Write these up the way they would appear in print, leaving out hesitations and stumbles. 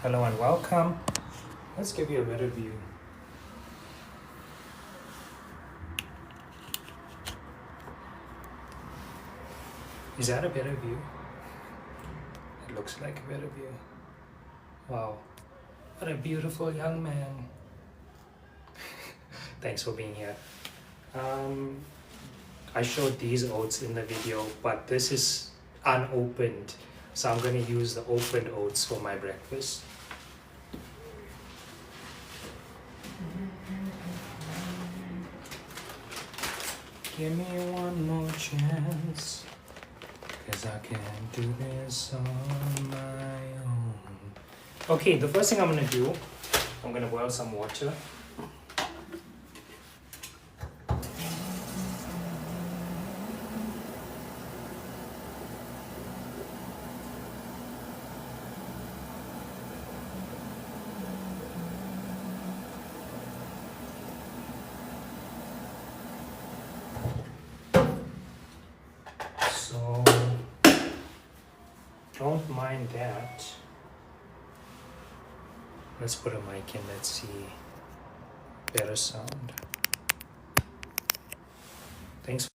Hello and welcome. Let's give you a better view. Is that a better view? It looks like a better view. Wow, what a beautiful young man. Thanks for being here. Um, I showed these oats in the video, but this is unopened. So I'm going to use the opened oats for my breakfast. Give me one more chance, 'cause I can't do this on my own. Okay, the first thing I'm gonna do, I'm gonna boil some water. So, don't mind that. Let's put a mic in, let's see. Better sound. Thanks.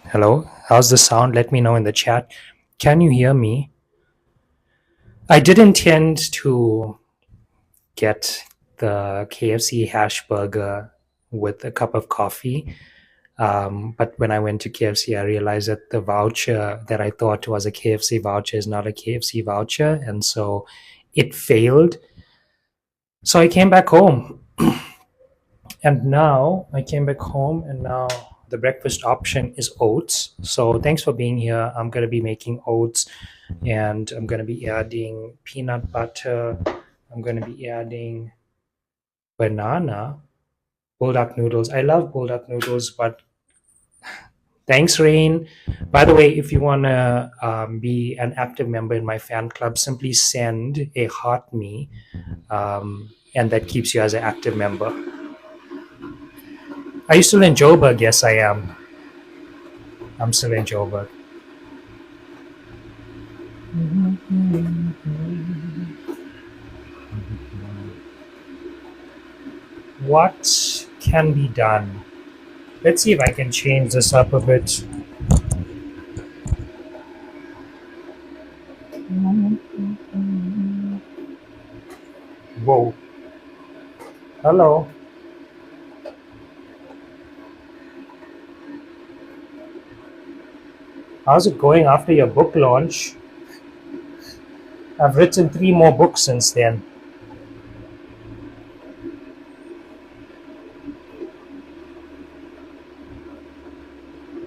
Hello, how's the sound? Let me know in the chat. Can you hear me? I did intend to get the KFC hash burger with a cup of coffee. But when I went to KFC, I realized that the voucher that I thought was a KFC voucher is not a KFC voucher. And so it failed. So I came back home. And now I came back home, and now the breakfast option is oats. So thanks for being here. I'm going to be making oats, and I'm going to be adding peanut butter. I'm going to be adding banana, bulldog noodles. I love bulldog noodles, but thanks, Rain. By the way, if you want to be an active member in my fan club, simply send a heart me, and that keeps you as an active member. Are you still in Joburg? Yes, I am. I'm still in Joburg. What can be done? Let's see if I can change this up a bit. Whoa. Hello. How's it going after your book launch? I've written 3 more books since then.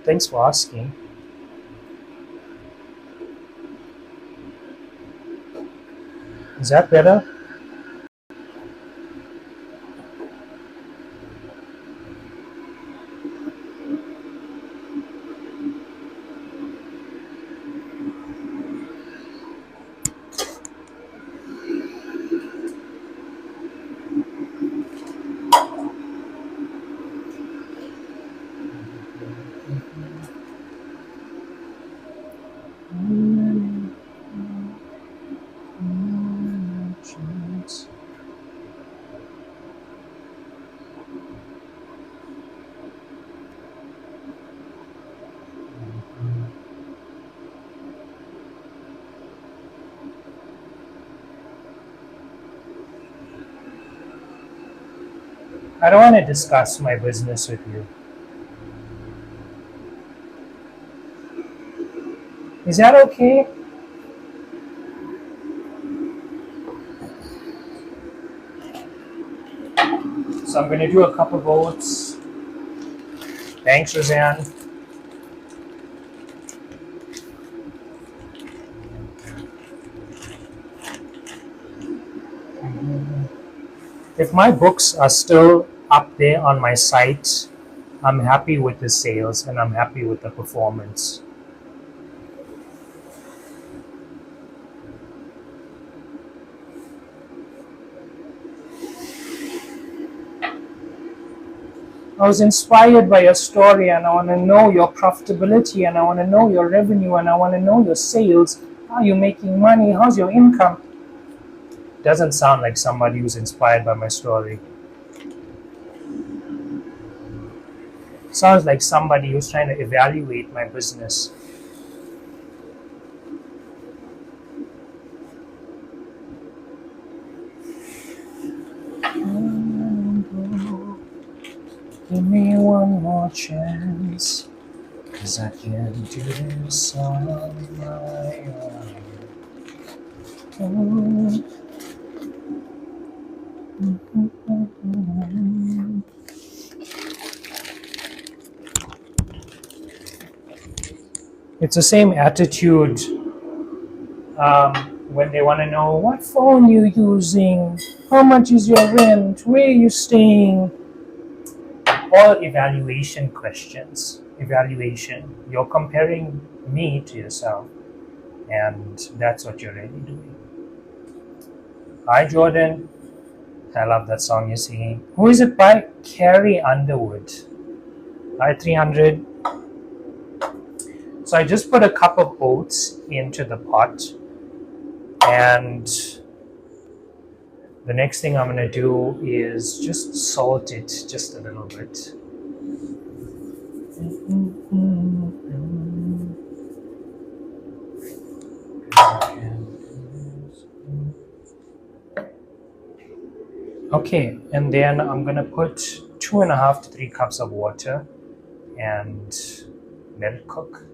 Thanks for asking. Is that better? I don't want to discuss my business with you. Is that okay? So I'm going to do a couple votes. Thanks, Roseanne. If my books are still up there on my site, I'm happy with the sales and I'm happy with the performance. I was inspired by your story, and I want to know your profitability, and I want to know your revenue, and I want to know your sales. Are you making money? How's your income? Doesn't sound like somebody who's inspired by my story. Sounds like somebody who's trying to evaluate my business. Give me one more chance, 'cause I can't do this on my own. It's the same attitude when they want to know what phone you're using, how much is your rent, where are you staying. All evaluation questions. Evaluation. You're comparing me to yourself, and that's what you're really doing. Hi, Jordan. I love that song you're singing. Who is it by? Carrie Underwood. Hi, 300. So I just put a cup of oats into the pot, and the next thing I'm going to do is just salt it just a little bit. Okay, and then I'm going to put 2.5 to 3 cups of water and let it cook.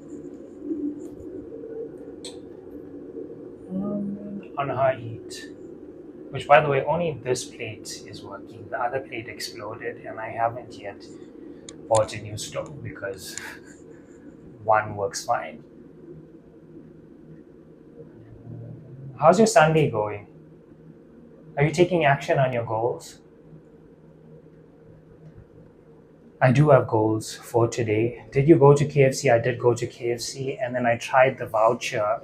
On high heat. Which, by the way, only this plate is working. The other plate exploded, and I haven't yet bought a new stove because one works fine. How's your Sunday going? Are you taking action on your goals? I do have goals for today. Did you go to KFC? I did go to KFC, and then I tried the voucher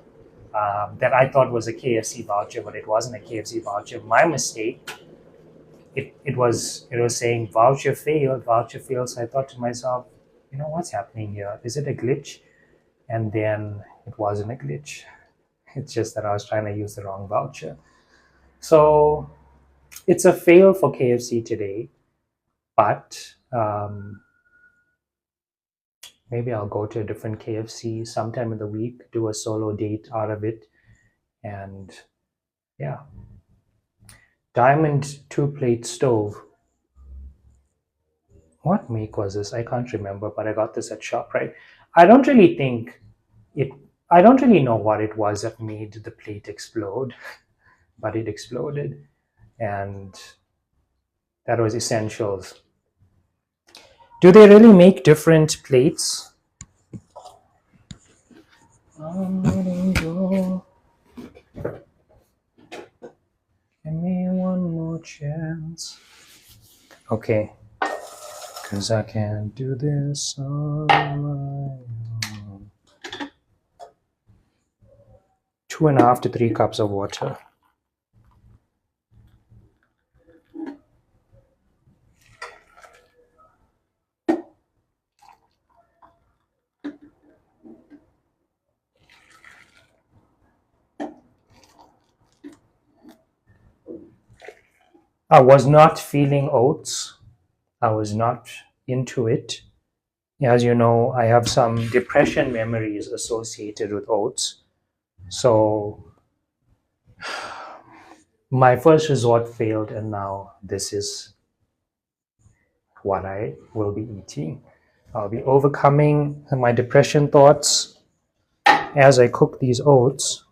that I thought was a KFC voucher, but it wasn't a KFC voucher. My mistake. It was saying voucher failed, voucher failed. So I thought to myself, what's happening here? Is it a glitch? And then it wasn't a glitch. It's just that I was trying to use the wrong voucher. So it's a fail for KFC today, but maybe I'll go to a different KFC sometime in the week, do a solo date out of it, and yeah. Diamond 2-plate stove. What make was this? I can't remember, but I got this at ShopRite. I don't really know what it was that made the plate explode, but it exploded, and that was essentials. Do they really make different plates? I'm letting go. Give me one more chance. Okay. 'Cause I can't do this on my own. 2.5 to 3 cups of water. I was not feeling oats. I was not into it. As you know, I have some depression memories associated with oats. So my first resort failed, and now this is what I will be eating. I'll be overcoming my depression thoughts as I cook these oats.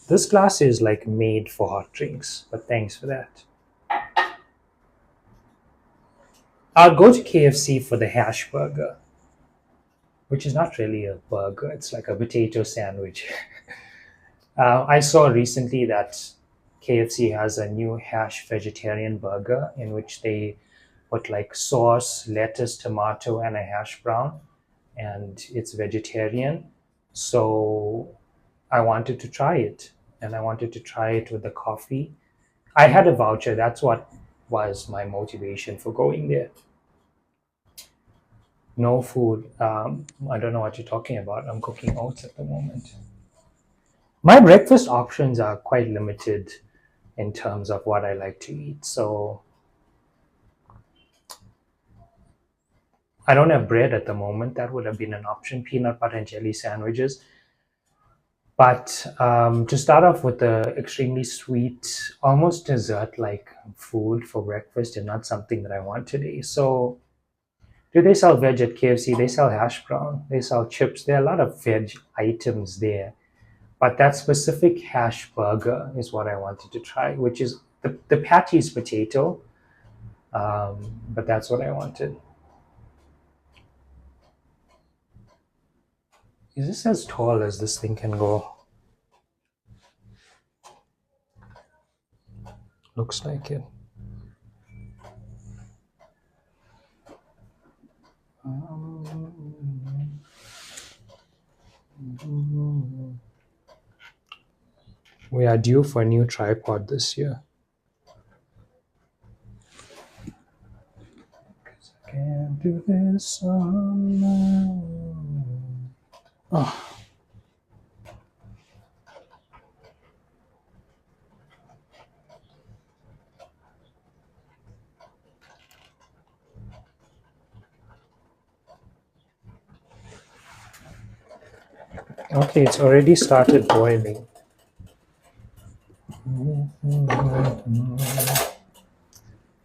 This glass is like made for hot drinks, but thanks for that. I'll go to KFC for the hash burger, which is not really a burger. It's like a potato sandwich. I saw recently that KFC has a new hash vegetarian burger in which they put like sauce, lettuce, tomato, and a hash brown, and it's vegetarian. So I wanted to try it, and I wanted to try it with the coffee. I had a voucher. That's what was my motivation for going there. No food. I don't know what you're talking about. I'm cooking oats at the moment. My breakfast options are quite limited in terms of what I like to eat. So I don't have bread at the moment. That would have been an option. Peanut butter and jelly sandwiches. But to start off with the extremely sweet, almost dessert-like food for breakfast is not something that I want today. So do they sell veg at KFC? They sell hash brown. They sell chips. There are a lot of veg items there. But that specific hash burger is what I wanted to try, which is the patty is potato, but that's what I wanted. Is this as tall as this thing can go? Looks like it. We are due for a new tripod this year. I can't do this on my own. Oh. Okay, it's already started boiling.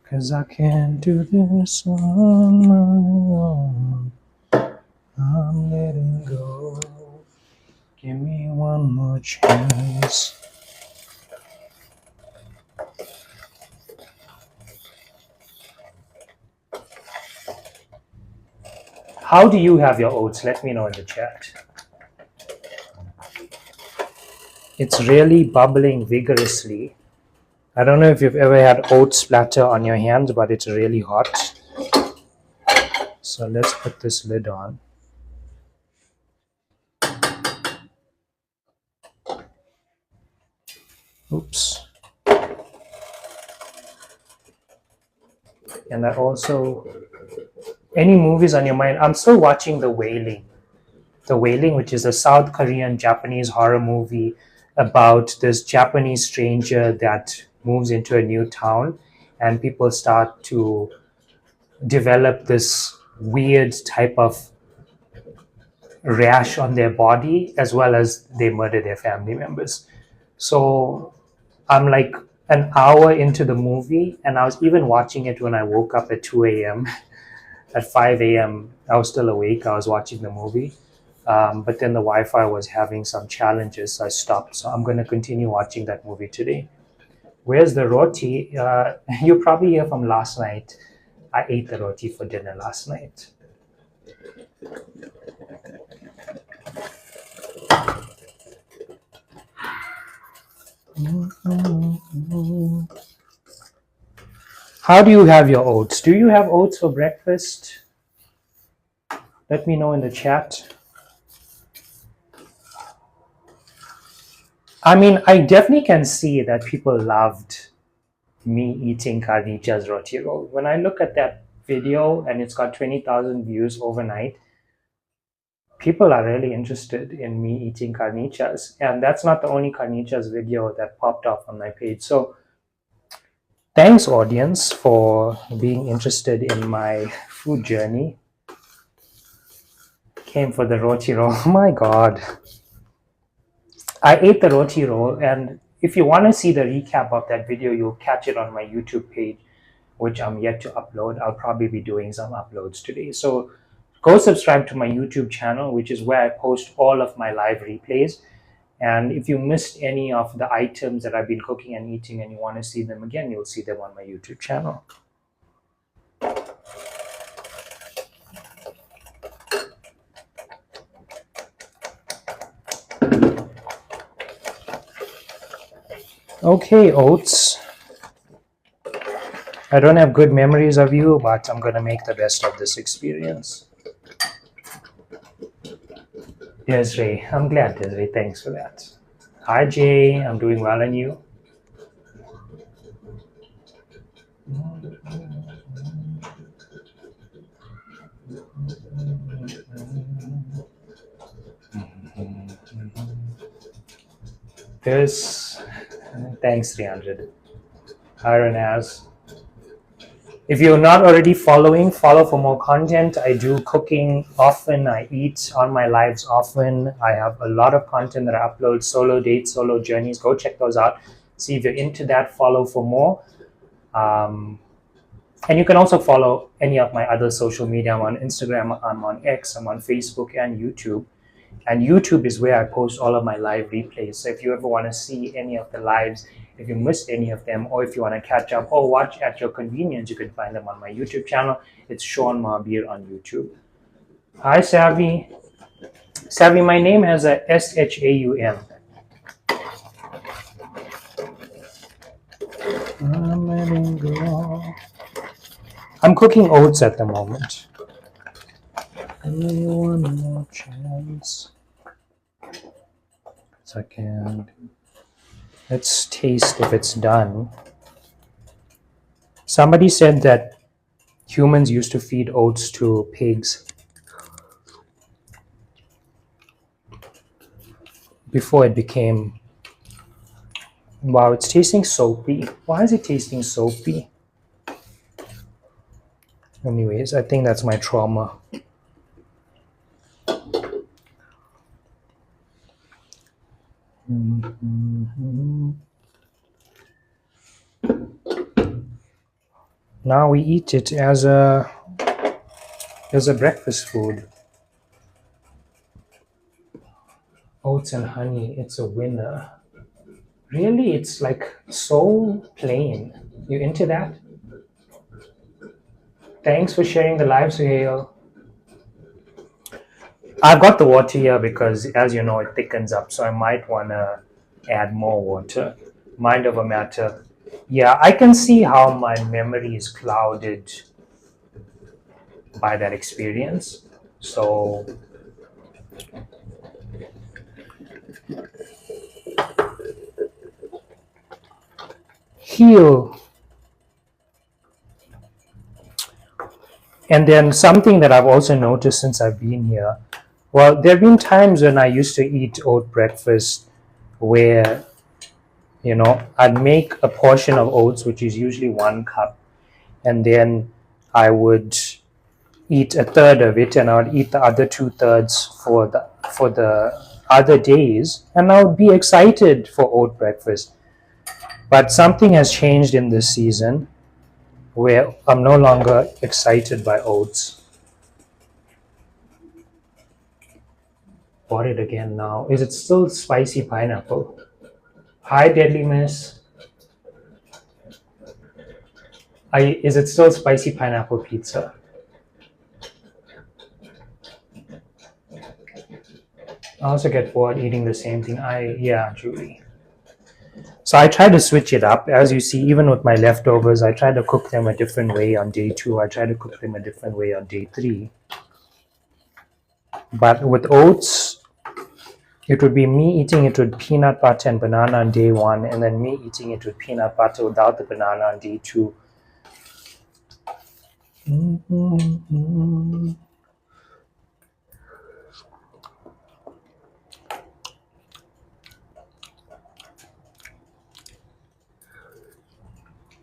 Cause I can't do this on my own. I'm letting go. Give me one more chance. How do you have your oats? Let me know in the chat. It's really bubbling vigorously. I don't know if you've ever had oat splatter on your hands, but it's really hot. So let's put this lid on. Oops. And that also, any movies on your mind? I'm still watching The Wailing. The Wailing, which is a South Korean Japanese horror movie about this Japanese stranger that moves into a new town, and people start to develop this weird type of rash on their body, as well as they murder their family members. So I'm like an hour into the movie, and I was even watching it when I woke up at 2 a.m. At 5 a.m., I was still awake. I was watching the movie. But then the Wi-Fi was having some challenges, so I stopped. So I'm going to continue watching that movie today. Where's the roti? You probably hear from last night. I ate the roti for dinner last night. How do you have your oats? Do you have oats for breakfast? Let me know in the chat. I mean, I definitely can see that people loved me eating Karnicha's roti roll. When I look at that video and it's got 20,000 views overnight, people are really interested in me eating Karnichas. And that's not the only Karnichas video that popped up on my page. So thanks, audience, for being interested in my food journey. Came for the roti roll. Oh my God. I ate the roti roll, and if you want to see the recap of that video, you'll catch it on my YouTube page, which I'm yet to upload. I'll probably be doing some uploads today. So go subscribe to my YouTube channel, which is where I post all of my live replays. And if you missed any of the items that I've been cooking and eating and you want to see them again, you'll see them on my YouTube channel. Okay, oats. I don't have good memories of you, but I'm going to make the best of this experience. Desiree, I'm glad, Desiree. Thanks for that. Hi Jay, I'm doing well, and you? This, thanks 300. Hi Renaz. If you're not already following, follow for more content. I do cooking often. I eat on my lives often. I have a lot of content that I upload, solo dates, solo journeys. Go check those out. See if you're into that, follow for more. And you can also follow any of my other social media. I'm on Instagram, I'm on X, I'm on Facebook and YouTube. And YouTube is where I post all of my live replays. So if you ever want to see any of the lives, if you missed any of them, or if you want to catch up or watch at your convenience, you can find them on my YouTube channel. It's Sean Marbir on YouTube. Hi, Savvy. Savvy, my name has a SHAUM. I'm cooking oats at the moment. One more chance. Second. Let's taste if it's done. Somebody said that humans used to feed oats to pigs before it became... Wow, it's tasting soapy. Why is it tasting soapy? Anyways, I think that's my trauma. Now we eat it as a breakfast food. Oats and honey, it's a winner. Really, it's like so plain. You into that? Thanks for sharing the live, Suhail. I've got the water here because, as you know, it thickens up, so I might want to add more water. Mind over matter. Yeah, I can see how my memory is clouded by that experience. So heal. And then something that I've also noticed since I've been here, well, there have been times when I used to eat oat breakfast where, you know, I'd make a portion of oats, which is usually 1 cup, and then I would eat a third of it, and I would eat the other 2/3 for the other days, and I would be excited for oat breakfast. But something has changed in this season where I'm no longer excited by oats. Bought it again now. Is it still spicy pineapple? Hi, Deadly Miss. Is it still spicy pineapple pizza? I also get bored eating the same thing. Yeah, Julie. So I try to switch it up. As you see, even with my leftovers, I try to cook them a different way on day 2. I try to cook them a different way on day 3. But with oats, it would be me eating it with peanut butter and banana on day 1, and then me eating it with peanut butter without the banana on day 2.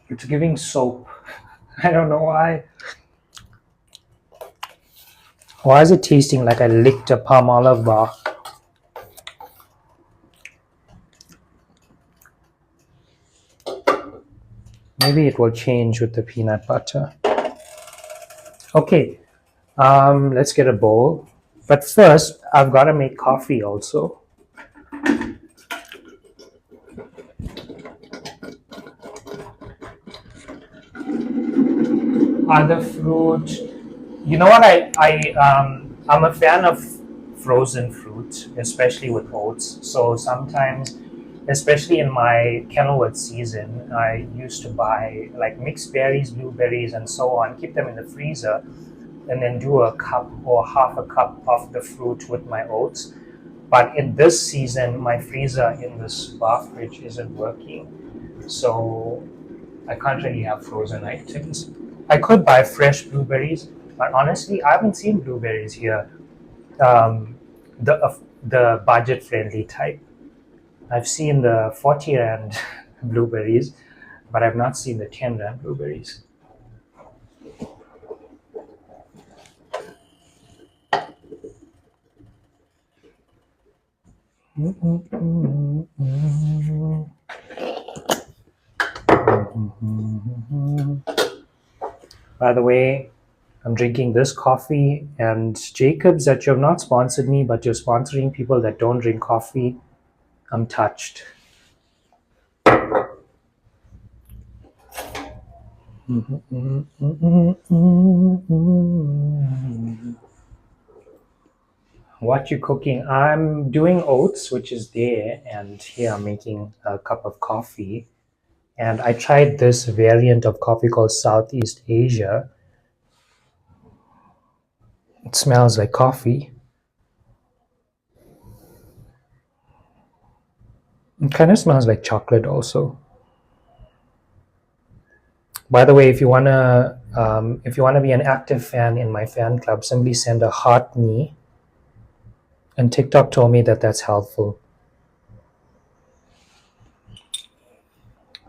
It's giving soap. I don't know why. Why is it tasting like I licked a Palmolive bar? Maybe it will change with the peanut butter. Okay, let's get a bowl. But first, I've got to make coffee also. Other fruit. You know what? I'm a fan of frozen fruit, especially with oats. So sometimes, especially in my Kenilworth season, I used to buy like mixed berries, blueberries, and so on, keep them in the freezer, and then do a cup or half a cup of the fruit with my oats. But in this season, my freezer in this bar fridge isn't working, so I can't really have frozen items. I could buy fresh blueberries, but honestly, I haven't seen blueberries here. Um, the budget friendly type. I've seen the 40 rand blueberries, but I've not seen the 10 rand blueberries. By the way, I'm drinking this coffee, and Jacobs, that you've not sponsored me, but you're sponsoring people that don't drink coffee. I'm touched. What you cooking? I'm doing oats, which is there, and here I'm making a cup of coffee. And I tried this variant of coffee called Southeast Asia. It smells like coffee. It kind of smells like chocolate also. By the way, if you wanna be an active fan in my fan club, simply send a heart me. And TikTok told me that that's helpful.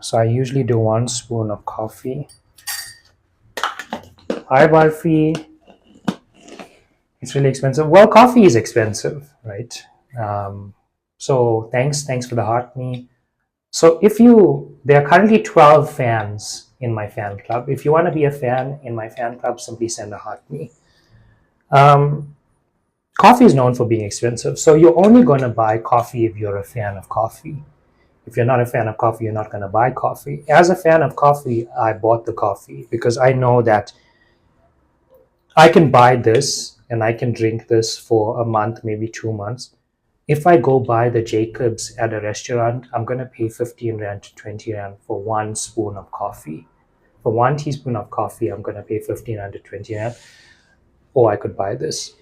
So I usually do 1 spoon of coffee. Hi, Barfi. It's really expensive. Well, coffee is expensive, right? So thanks for the heart me. So there are currently 12 fans in my fan club. If you want to be a fan in my fan club, simply send a heart me. Coffee is known for being expensive, so you're only going to buy coffee if you're a fan of coffee. If you're not a fan of coffee, you're not going to buy coffee. As a fan of coffee, I bought the coffee because I know that I can buy this and I can drink this for a month, maybe 2 months. If I go buy the Jacobs at a restaurant, I'm going to pay 15 rand to 20 rand for 1 spoon of coffee. For 1 teaspoon of coffee, I'm going to pay 15 rand to 20 rand. Or I could buy this.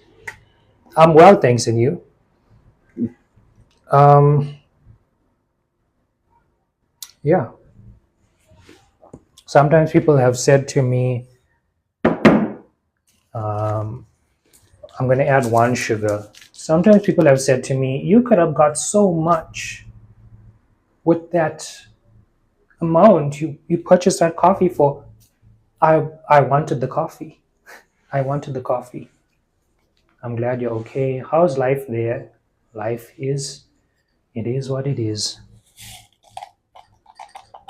I'm well, thanks, and you? Yeah. Sometimes people have said to me, I'm going to add 1 sugar. Sometimes people have said to me, you could have got so much with that amount you purchased that coffee for. I wanted the coffee. I wanted the coffee. I'm glad you're okay. How's life there? Life is, it is what it is.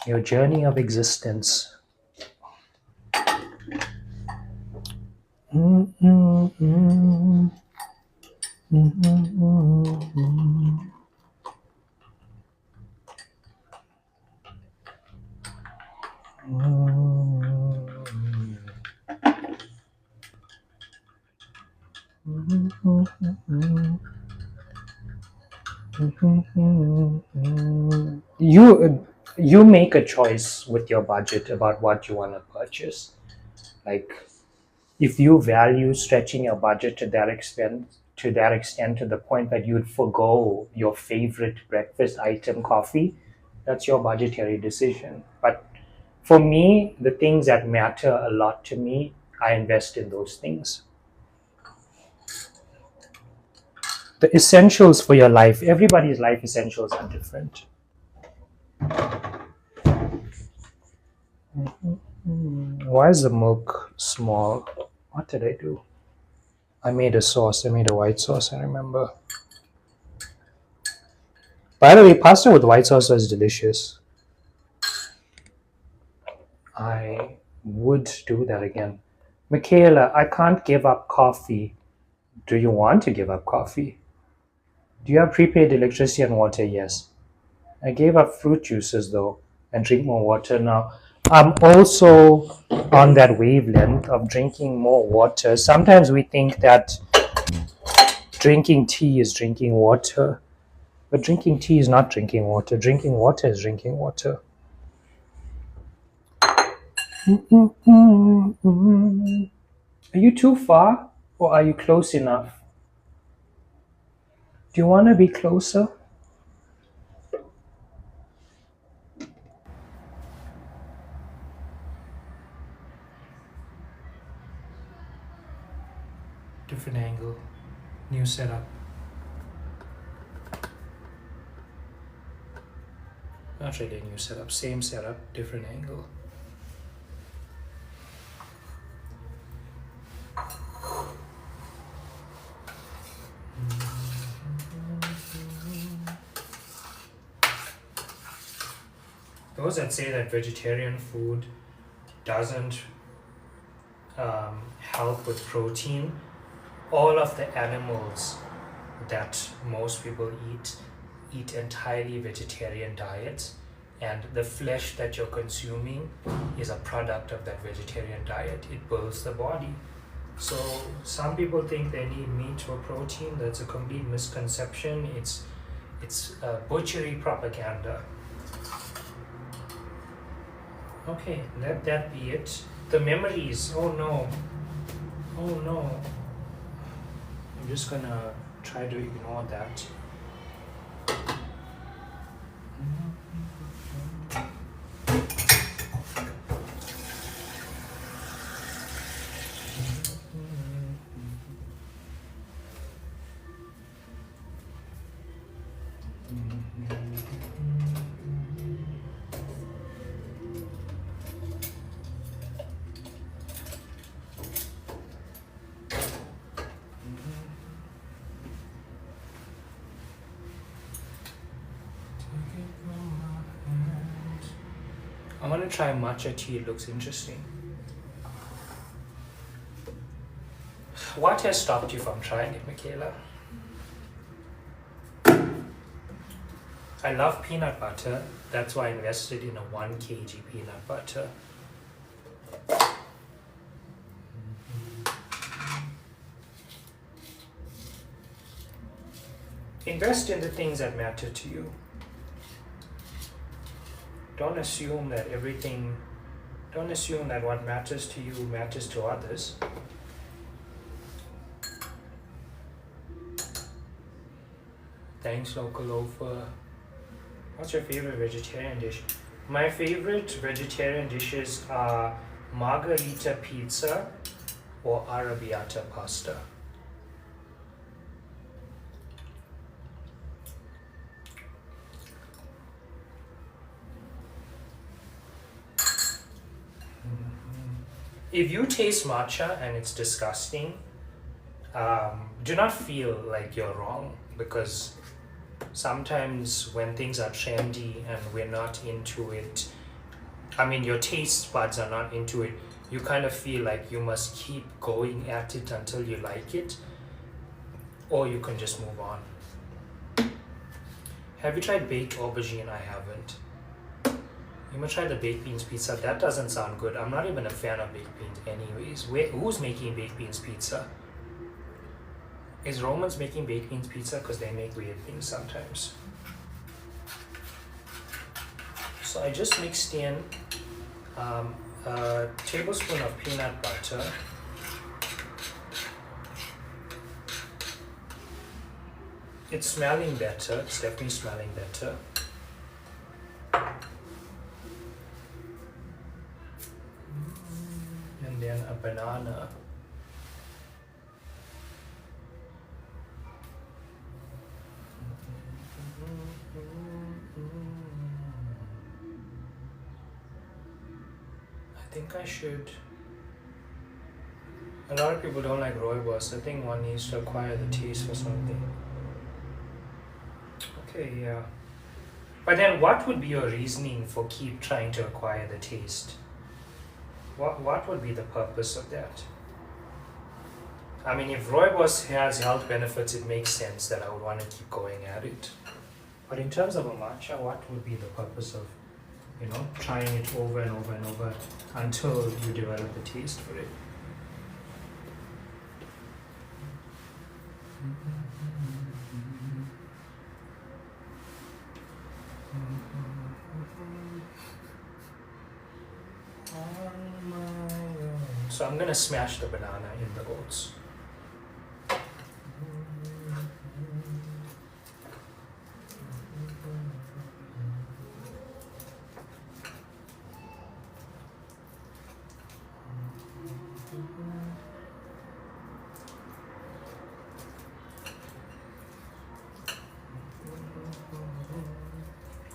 Your journey of existence. You make a choice with your budget about what you want to purchase. Like, if you value stretching your budget to that extent to the point that you'd forgo your favorite breakfast item, coffee, that's your budgetary decision. But for me, the things that matter a lot to me, I invest in those things. The essentials for your life, everybody's life essentials are different. Why is the milk small? What did I do? I made a sauce. I made a white sauce, I remember. By the way, pasta with white sauce is delicious. I would do that again. Michaela, I can't give up coffee. Do you want to give up coffee? Do you have prepaid electricity and water? Yes. I gave up fruit juices though and drink more water now. I'm also on that wavelength of drinking more water. Sometimes we think that drinking tea is drinking water, but drinking tea is not drinking water. Drinking water is drinking water. Are you too far or are you close enough? Do you want to be closer? Different angle, new setup. Not really a new setup, same setup, different angle. Those that say that vegetarian food doesn't help with protein, all of the animals that most people eat entirely vegetarian diets, and the flesh that you're consuming is a product of that vegetarian diet. It builds the body. So some people think they need meat for protein. That's a complete misconception. It's butchery propaganda. Okay, let that be it. The memories, oh no. Oh no. I'm just gonna try to ignore that. I want to try matcha tea, it looks interesting. What has stopped you from trying it, Michaela? I love peanut butter. That's why I invested in a 1 kg peanut butter. Invest in the things that matter to you. Don't assume that what matters to you matters to others. Thanks, Local Loafer. What's your favorite vegetarian dish? My favorite vegetarian dishes are margarita pizza or arrabbiata pasta. If you taste matcha and it's disgusting, do not feel like you're wrong, because sometimes when things are trendy and we're not into it, your taste buds are not into it, you kind of feel like you must keep going at it until you like it, or you can just move on. Have you tried baked aubergine? I haven't. You must try the baked beans pizza. That doesn't sound good. I'm not even a fan of baked beans anyways. Who's making baked beans pizza? Is Romans making baked beans pizza? Because they make weird things sometimes. So I just mixed in a tablespoon of peanut butter, it's smelling better, it's definitely smelling better. And then a banana. I think I should. A lot of people don't like rooibos. I think one needs to acquire the taste for something. Okay, yeah. But then what would be your reasoning for keep trying to acquire the taste? What would be the purpose of that? I mean, if rooibos has health benefits, it makes sense that I would want to keep going at it. But in terms of a matcha, what would be the purpose of, trying it over and over and over until you develop the taste for it? So I'm gonna smash the banana in the oats.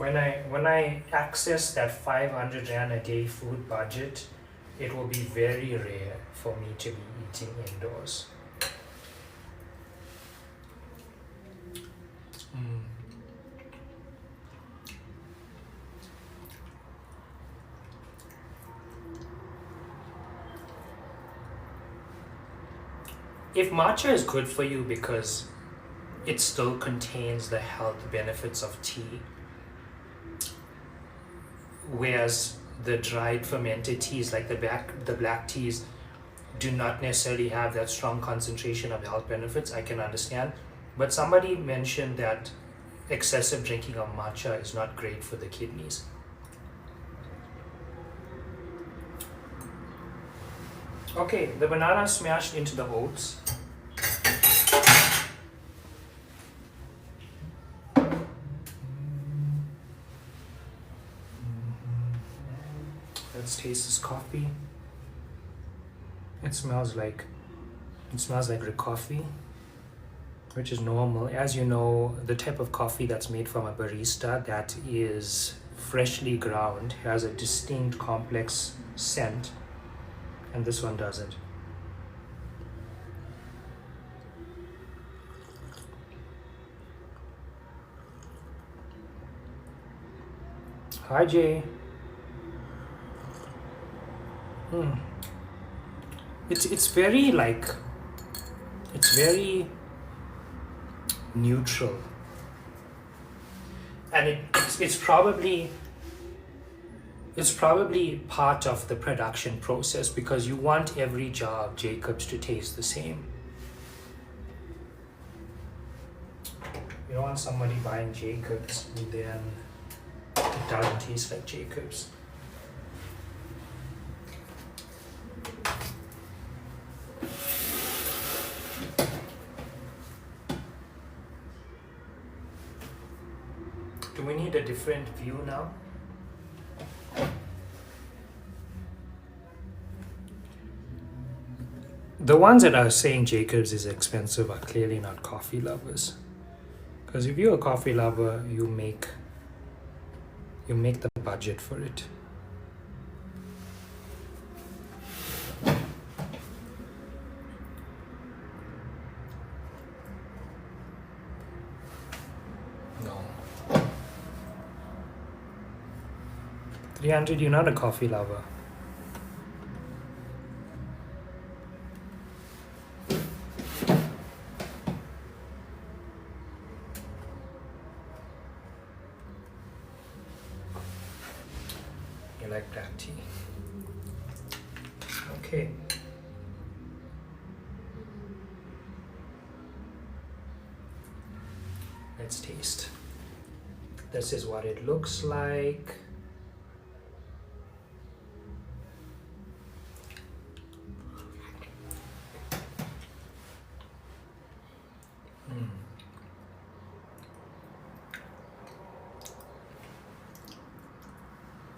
When I access that 500 rand a day food budget, it will be very rare for me to be eating indoors. Mm. If matcha is good for you because it still contains the health benefits of tea, whereas the dried fermented teas like the black teas do not necessarily have that strong concentration of health benefits, I can understand. But somebody mentioned that excessive drinking of matcha is not great for the kidneys. Okay, the banana smashed into the oats. Let's taste this coffee. It smells like the coffee, which is normal. As you know, the type of coffee that's made from a barista that is freshly ground has a distinct complex scent, and this one doesn't. Hi Jay. It's very neutral, and it's probably part of the production process because you want every jar of Jacobs to taste the same. You don't want somebody buying Jacobs and then it doesn't taste like Jacobs. Do we need a different view now? The ones that are saying Jacobs is expensive are clearly not coffee lovers. Because if you're a coffee lover, you make the budget for it. No. 300, you're not a coffee lover. You like black tea. Okay. Let's taste. This is what it looks like.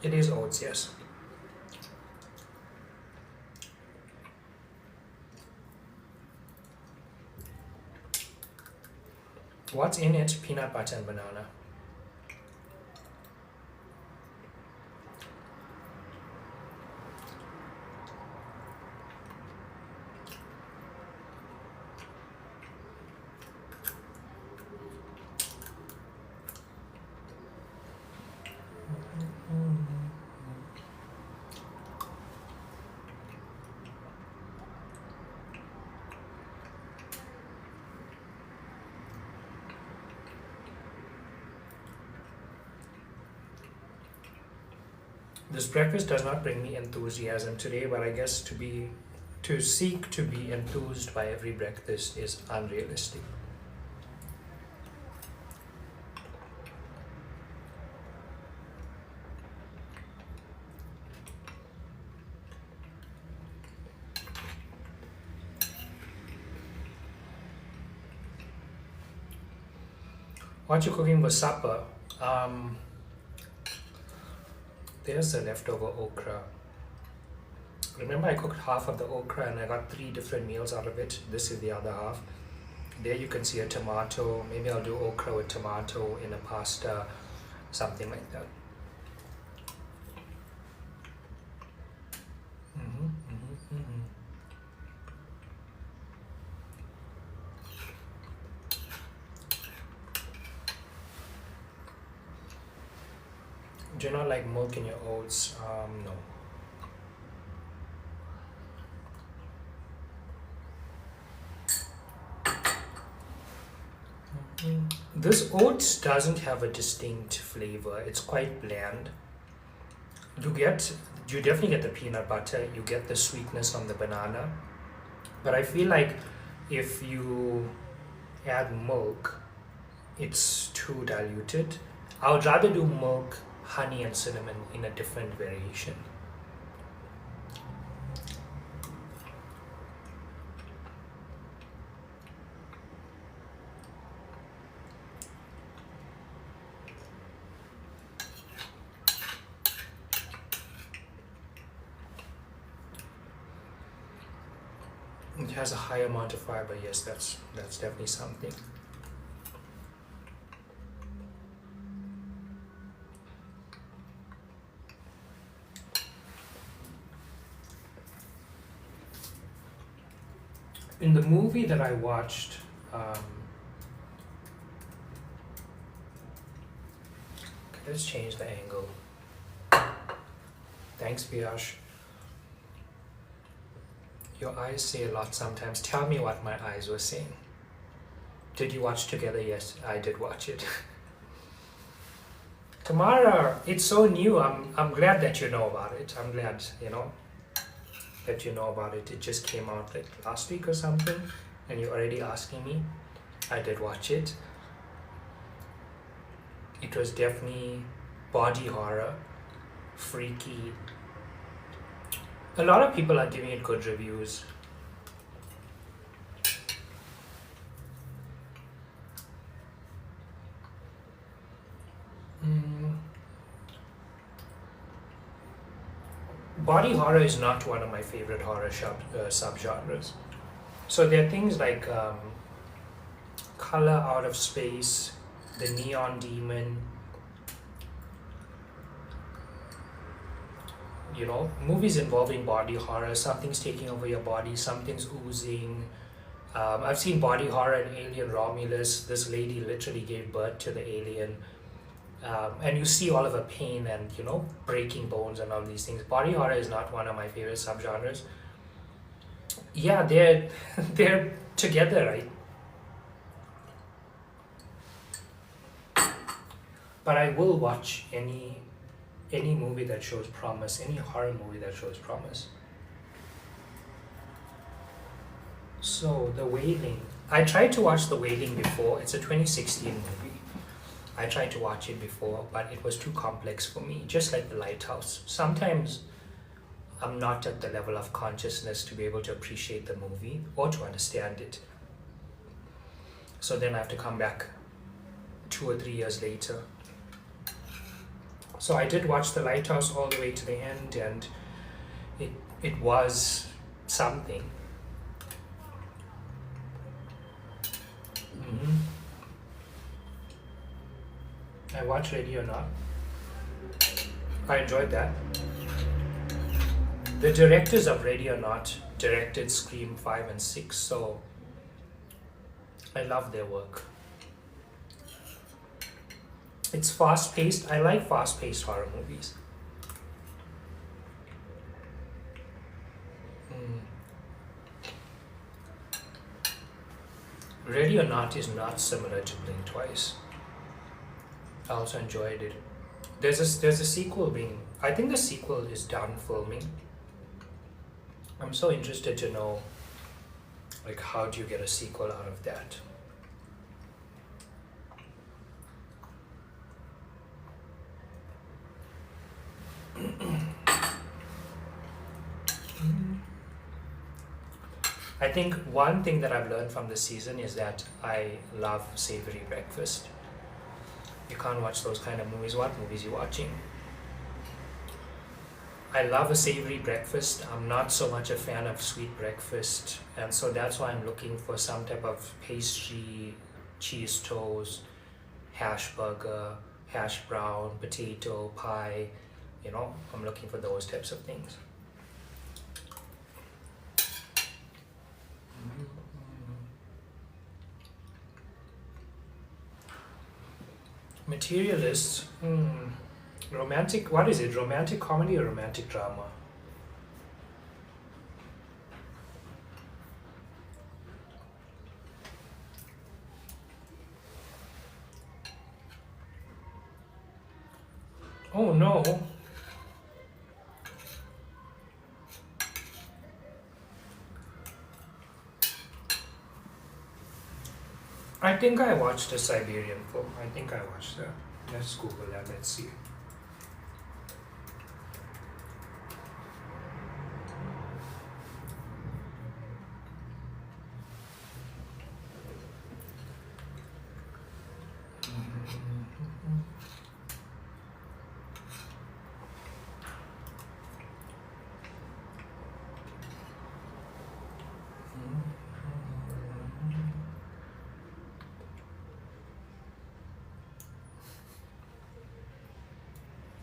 It is oats, yes. What's in it? Peanut butter and banana. This breakfast does not bring me enthusiasm today, but I guess to seek to be enthused by every breakfast is unrealistic. What you cooking for supper? There's the leftover okra. Remember, I cooked half of the okra and I got 3 different meals out of it. This is the other half. There you can see a tomato. Maybe I'll do okra with tomato in a pasta. something like that. Mhm, mhm, mhm. Do you not like milk in your oats? No. This oats doesn't have a distinct flavor. It's quite bland. You get, you definitely get the peanut butter. You get the sweetness on the banana. But I feel like if you add milk, it's too diluted. I would rather do milk, honey, and cinnamon in a different variation. It has a high amount of fiber. Yes, that's definitely something. In the movie that I watched, let's change the angle. Thanks, Piyash. Your eyes say a lot sometimes. Tell me what my eyes were saying. Did you watch together? Yes, I did watch it. Tamara, it's so new. I'm glad that you know about it. I'm glad, that you know about it. It just came out like last week or something, and you're already asking me. I did watch it. It was definitely body horror, freaky. A lot of people are giving it good reviews. Mm, body horror is not one of my favorite horror subgenres. So there are things like Color Out of Space, The Neon Demon, movies involving body horror. Something's taking over your body, something's oozing. I've seen body horror in Alien Romulus. This lady literally gave birth to the alien. And you see all of her pain and, breaking bones and all these things. Body horror is not one of my favorite subgenres. Yeah, they're, they're together, right? But I will watch any movie that shows promise, any horror movie that shows promise. So, The Wailing. I tried to watch The Wailing before. It's a 2016 movie. I tried to watch it before, but it was too complex for me, just like The Lighthouse. Sometimes I'm not at the level of consciousness to be able to appreciate the movie or to understand it. So then I have to come back 2 or 3 years later. So I did watch The Lighthouse all the way to the end, and it was something. hmm I watched Ready or Not. I enjoyed that. The directors of Ready or Not directed Scream 5 and 6, so I love their work. It's fast paced. I like fast paced horror movies. Mm. Ready or Not is not similar to Blink Twice. I also enjoyed it. There's a sequel being. I think the sequel is done filming. I'm so interested to know, like, how do you get a sequel out of that? I think one thing that I've learned from this season is that I love savory breakfast. You can't watch those kind of movies. What movies you watching? I love a savory breakfast. I'm not so much a fan of sweet breakfast, and so that's why I'm looking for some type of pastry, cheese toast, hash burger, hash brown, potato, pie. I'm looking for those types of things. Materialists. Romantic. What is it? Romantic comedy or romantic drama? Oh no. I think I watched a Siberian film. I think I watched that. Let's Google that. Let's see.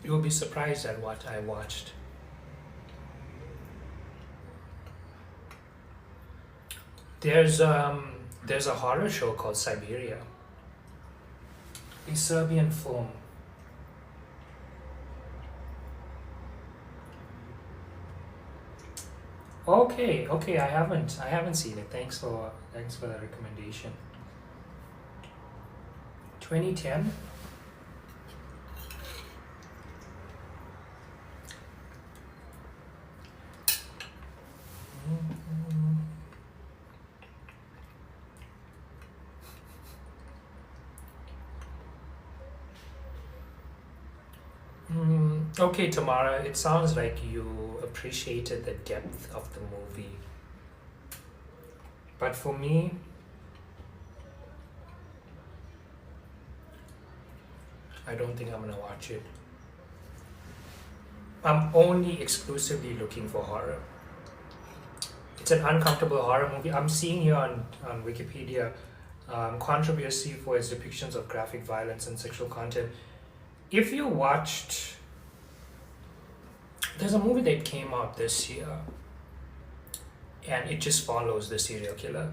You'll be surprised at what I watched. There's a horror show called Siberia. A Serbian film. Okay, I haven't seen it. Thanks for the recommendation. 2010. Okay, Tamara, it sounds like you appreciated the depth of the movie. But for me, I don't think I'm gonna watch it. I'm only exclusively looking for horror. It's an uncomfortable horror movie. I'm seeing here on Wikipedia controversy for its depictions of graphic violence and sexual content. If you watched, there's a movie that came out this year and it just follows the serial killer.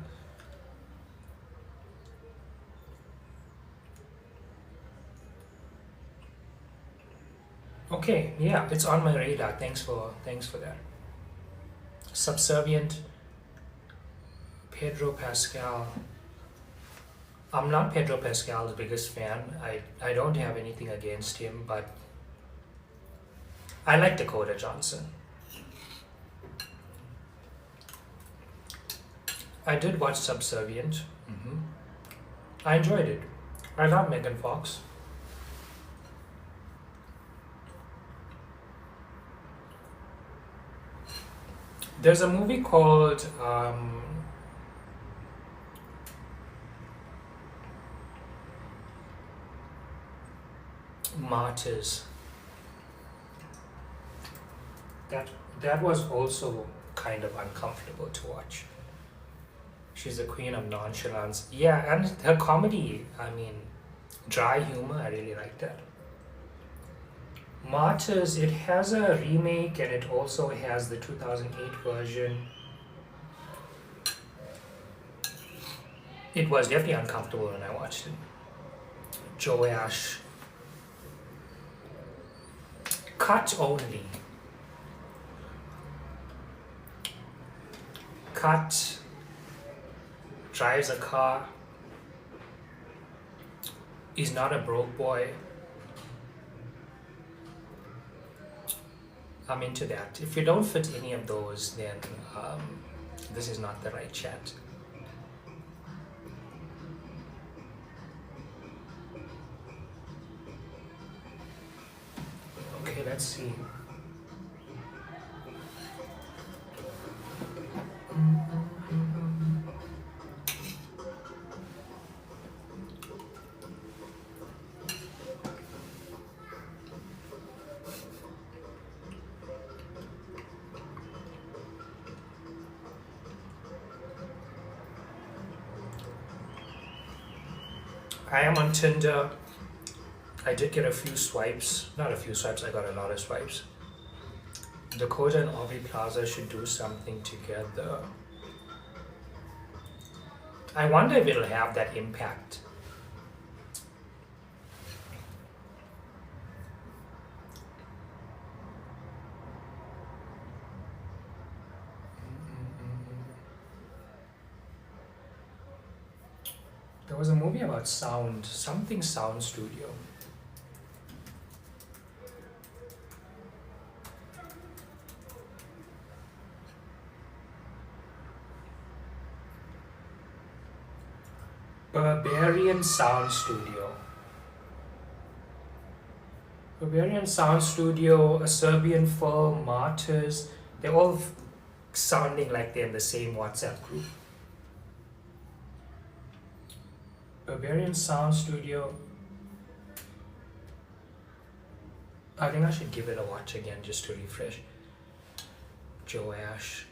Okay, yeah, it's on my radar. Thanks for that. Subservient, Pedro Pascal. I'm not Pedro Pascal's biggest fan. I don't have anything against him, but I like Dakota Johnson. I did watch Subservient. I enjoyed it. I love Megan Fox. There's a movie called Martyrs. That was also kind of uncomfortable to watch. She's the queen of nonchalance. Yeah, and her comedy, I mean, dry humor, I really like that. Martyrs, it has a remake and it also has the 2008 version. It was definitely uncomfortable when I watched it. Joash. Cut only. Cut drives a car, is not a broke boy. I'm into that. If you don't fit any of those, then this is not the right chat. Okay, let's see. I am on Tinder. I did get a few swipes. Not a few swipes, I got a lot of swipes. Dakota and Aubrey Plaza should do something together. I wonder if it'll have that impact. There was a movie about sound, something sound studio. Barbarian Sound Studio. Barbarian Sound Studio, a Serbian firm, Martyrs, they're all sounding like they're in the same WhatsApp group. Barbarian Sound Studio. I think I should give it a watch again just to refresh. Joe Ash.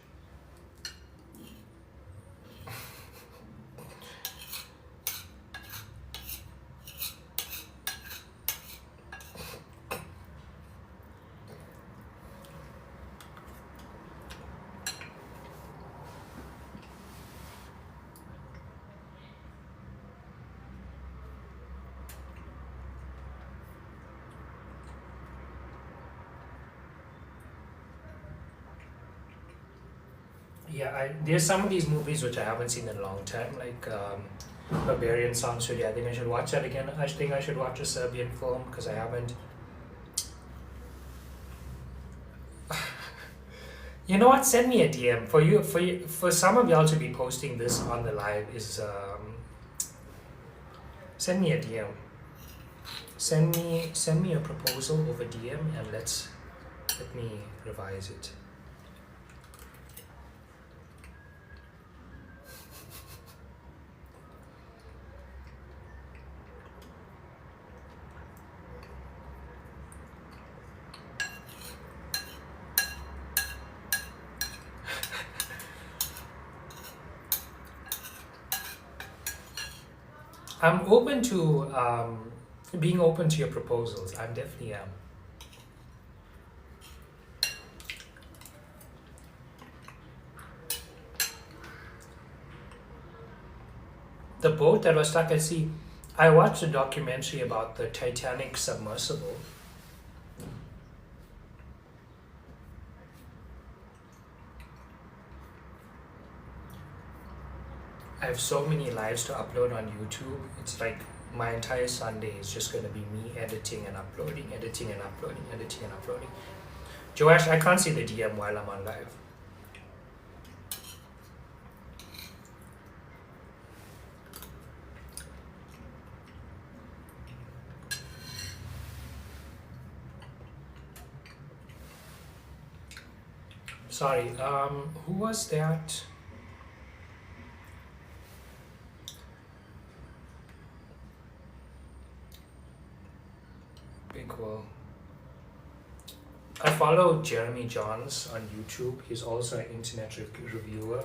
Yeah, there's some of these movies which I haven't seen in a long time, like Barbarian Sound Studio. I think I should watch that again. I think I should watch a Serbian film because I haven't. You know what? Send me a DM for you. For some of y'all to be posting this on the live is send me a DM. Send me a proposal over DM and let me revise it. I'm open to being open to your proposals. I definitely am. The boat that was stuck at sea. I watched a documentary about the Titanic submersible. I have so many lives to upload on YouTube. It's like my entire Sunday is just going to be me editing and uploading, editing and uploading, editing and uploading. Joash, I can't see the DM while I'm on live. Sorry, who was that? Big Will. I follow Jeremy Johns on YouTube. He's also an internet reviewer.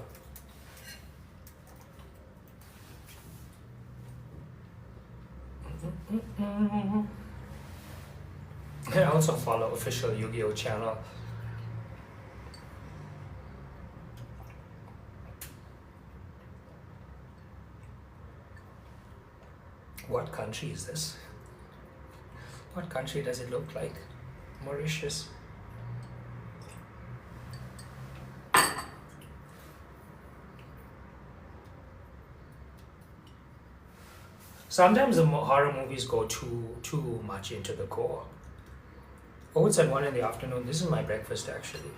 I also follow official Yu-Gi-Oh channel. What country is this? What country does it look like? Mauritius. Sometimes the horror movies go too much into the gore. Oh, it's at 1 in the afternoon. This is my breakfast actually.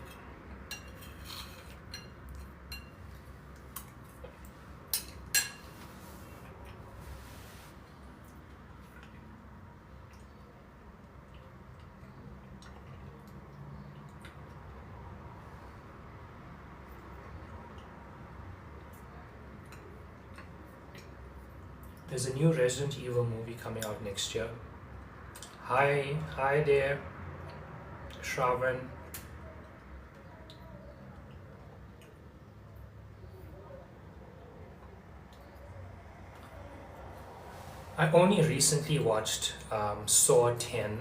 There's a new Resident Evil movie coming out next year. Hi there, Shravan. I only recently watched Saw 10.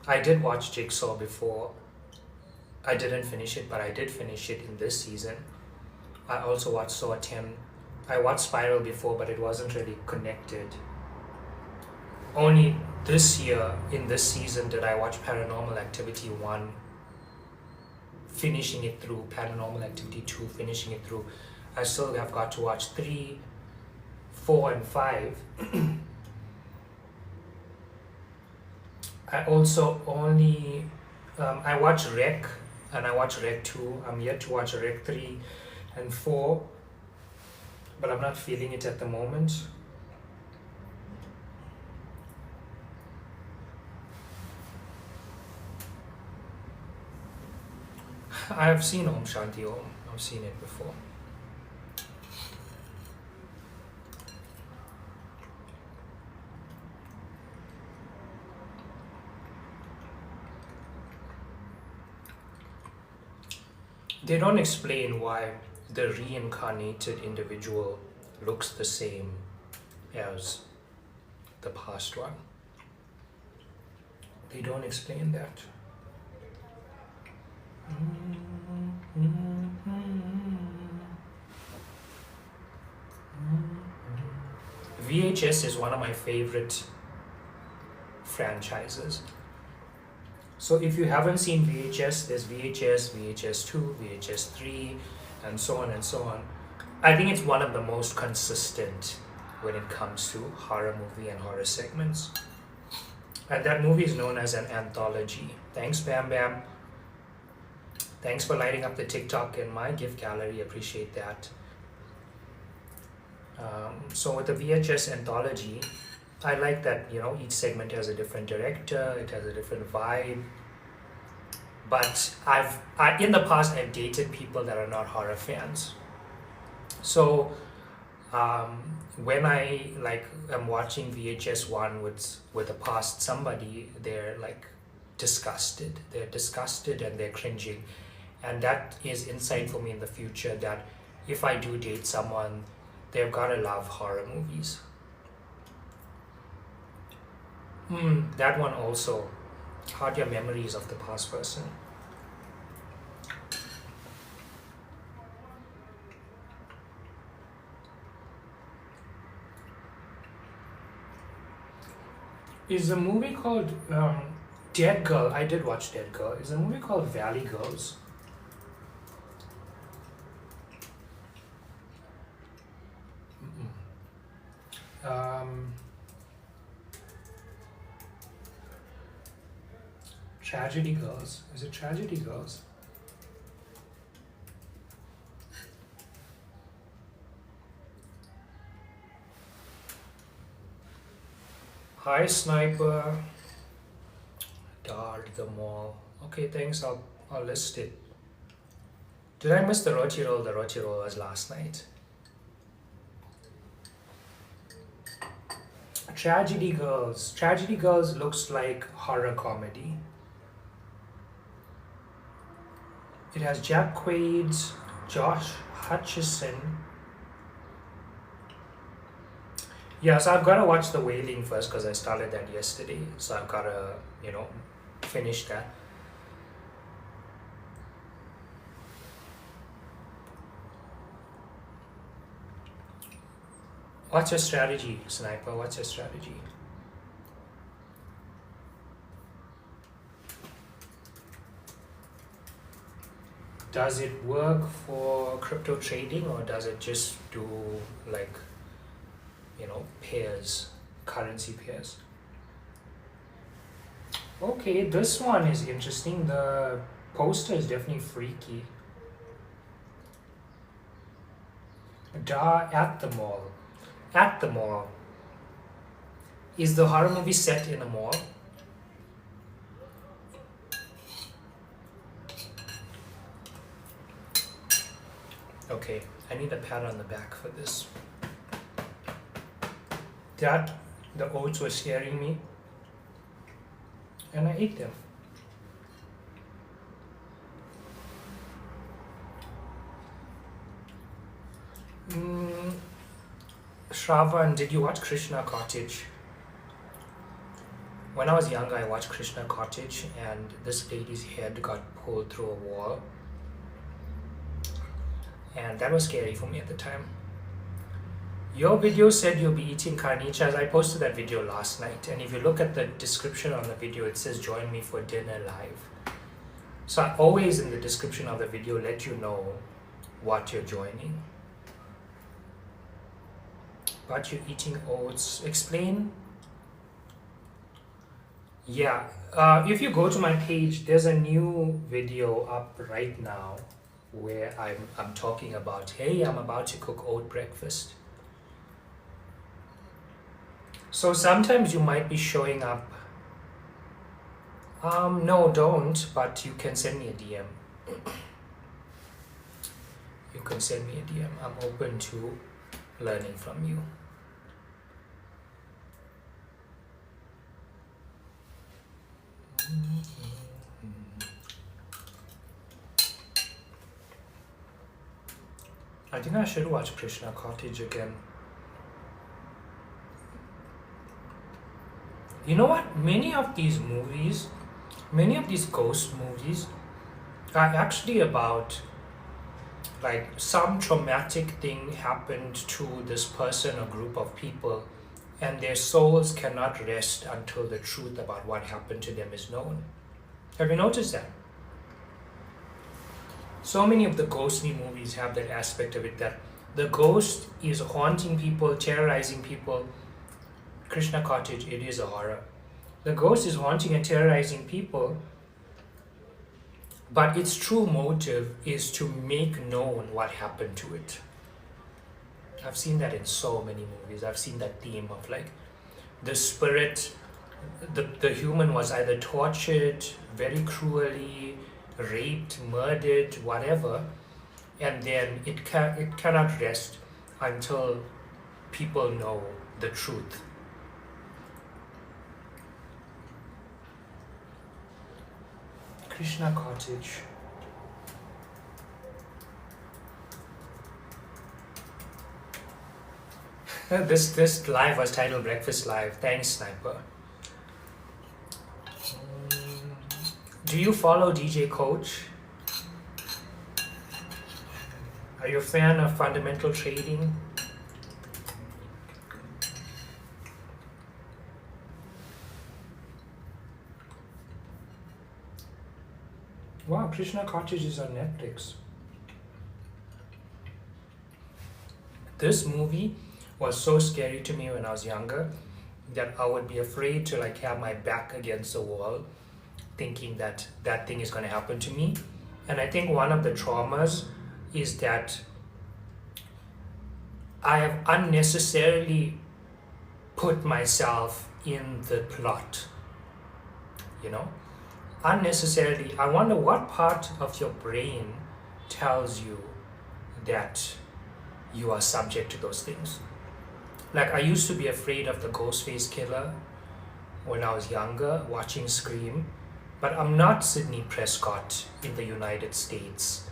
I did watch Jigsaw before. I didn't finish it, but I did finish it in this season. I also watched Saw 10. I watched Spiral before, but it wasn't really connected. Only this year, in this season, did I watch Paranormal Activity 1, finishing it through, Paranormal Activity 2, finishing it through. I still have got to watch 3, 4, and 5. I also only, I watched Rec, and I watched Rec 2. I'm yet to watch Rec 3 and 4, but I'm not feeling it at the moment. I have seen Om Shanti Om. I've seen it before. They don't explain why the reincarnated individual looks the same as the past one. They don't explain that. VHS is one of my favorite franchises. So if you haven't seen VHS, there's VHS, VHS2, VHS3, and so on and so on. I think it's one of the most consistent when it comes to horror movie and horror segments. And that movie is known as an anthology. Thanks, Bam Bam. Thanks for lighting up the TikTok in my gift gallery. Appreciate that. So with the VHS anthology, I like that, you know, each segment has a different director, it has a different vibe. But in the past, I've dated people that are not horror fans. So when I am watching VHS one with a past somebody, they're like disgusted. They're disgusted and they're cringing, and that is insight for me in the future that if I do date someone, they've gotta love horror movies. That one also. How are your memories of the past person? Is a movie called Dead Girl? I did watch Dead Girl. Is a movie called Valley Girls? Tragedy Girls. Is it Tragedy Girls? Hi Sniper. Dart the Mall. Okay, thanks. I'll list it. Did I miss the Roti Roll? The Roti Roll was last night. Tragedy Girls. Tragedy Girls looks like horror comedy. It has Jack Quaid, Josh Hutcherson. Yeah, so I've got to watch The Wailing first because I started that yesterday. So I've got to, finish that. What's your strategy, Sniper? What's your strategy? Does it work for crypto trading or does it just do pairs, currency pairs? Okay, this one is interesting. The poster is definitely freaky. At the Mall. At the Mall. Is the horror movie set in a mall? Okay, I need a pat on the back for this. The oats were scaring me, and I ate them. Shravan, did you watch Krishna Cottage? When I was younger, I watched Krishna Cottage, and this lady's head got pulled through a wall, and that was scary for me at the time. Your video said you'll be eating carnichas. I posted that video last night, and if you look at the description on the video, it says join me for dinner live. So I always in the description of the video let you know what you're joining. But you're eating oats. Explain. Yeah, if you go to my page, there's a new video up right now where I'm talking about, hey, I'm about to cook oat breakfast. So sometimes you might be showing up. No, don't, but you can send me a DM. You can send me a DM. I'm open to learning from you. I think I should watch Krishna Cottage again. You know what? Many of these movies, many of these ghost movies are actually about like some traumatic thing happened to this person or group of people, and their souls cannot rest until the truth about what happened to them is known. Have you noticed that? So many of the ghostly movies have that aspect of it, that the ghost is haunting people, terrorizing people. Krishna Cottage, it is a horror. The ghost is haunting and terrorizing people, but its true motive is to make known what happened to it. I've seen that in so many movies. I've seen that theme of like the spirit, the human was either tortured very cruelly, raped, murdered, whatever, and then it cannot rest until people know the truth. Krishna Cottage. This live was titled Breakfast Live. Thanks, Sniper. Do you follow DJ Coach? Are you a fan of fundamental trading? Wow, Krishna Cottage is on Netflix. This movie was so scary to me when I was younger that I would be afraid to like have my back against the wall, thinking that that thing is going to happen to me. And I think one of the traumas is that I have unnecessarily put myself in the plot, you know, unnecessarily. I wonder what part of your brain tells you that you are subject to those things. Like I used to be afraid of the Ghostface Killer when I was younger, watching Scream, but I'm not Sidney Prescott in the United States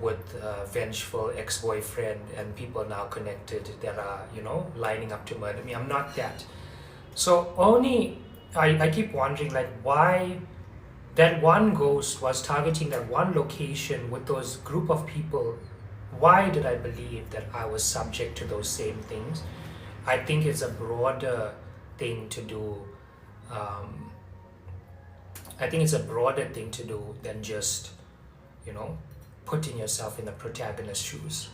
with a vengeful ex-boyfriend and people now connected that are, you know, lining up to murder me. I'm not that. So I keep wondering like why that one ghost was targeting that one location with those group of people. Why did I believe that I was subject to those same things? I think it's a broader thing to do. I think it's a broader thing to do than just, you know, putting yourself in the protagonist's shoes.